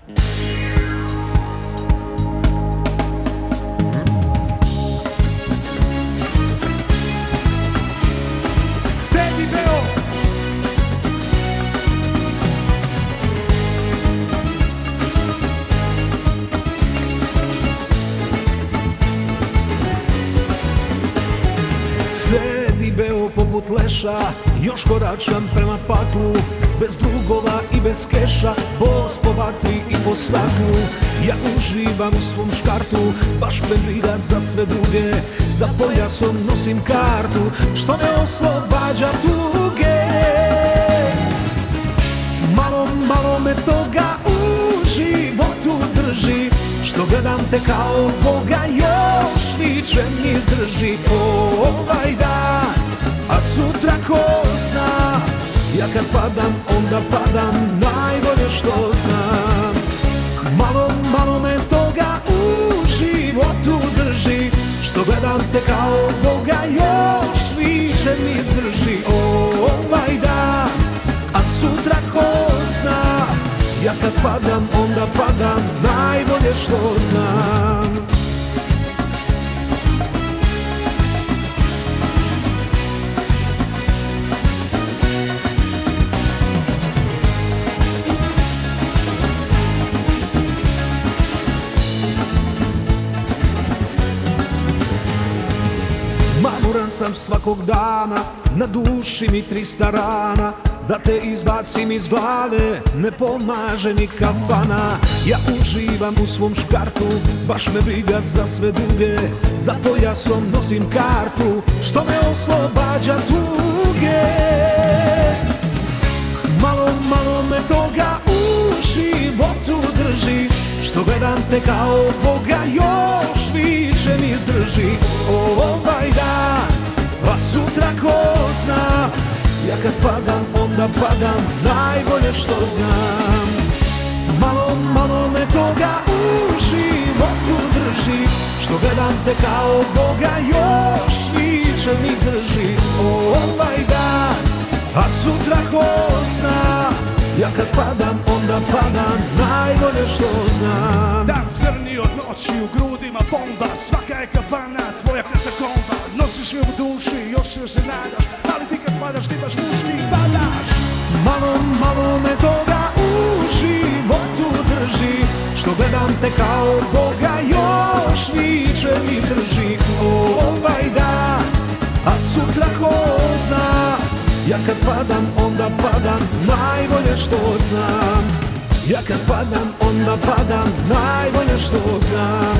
Sedi Beo. Sedi Beo poput leša, još koračam prema paklu, bez drugova i bez keša, bos po vatri i po staklu. Ja uživam u svom škartu, baš me briga za sve druge, za pojasom nosim kartu, što me oslobađa tuge. Malo me toga u životu drži, što gledam te kao Boga, još više mi izdrži ovaj dan, a sutra ko zna. Ja kad padam, onda padam najbolje što znam. Malo me toga u životu drži, što gledam te kao Boga, još više mi izdrži ovaj dan, a sutra ko zna. Ja kad padam, onda padam najbolje što znam. Mamuran sam svakog dana, na duši mi 300 rana, da te izbacim iz glave ne pomaže ni kafana. Ja uživam u svom škartu, baš me briga za sve druge, za pojasom nosim kartu, što me oslobađa tuge. Malo me toga u životu drži, što gledam te kao Boga, još više mi izdrži ovaj dan, a sutra ko zna. Ja kad padam, onda padam najbolje što znam. Malo me toga u životu drži, što gledam te kao Boga, još više mi izdrži ovaj dan, a sutra ko zna. Ja kad padam, onda padam najbolje što znam. Dan crni od noći, u grudima bomba, svaka je kafana tvoja katakomba. Nosiš je u duši, još se nadaš, ali ti kad padaš ti baš muški padaš. Malo me toga u životu drži, što gledam te kao Boga, još više mi izdrži ovaj dan, a sutra ko zna. Ja kad padam, onda padam najbolje što znam. Ja kad padam, onda padam najbolje što znam.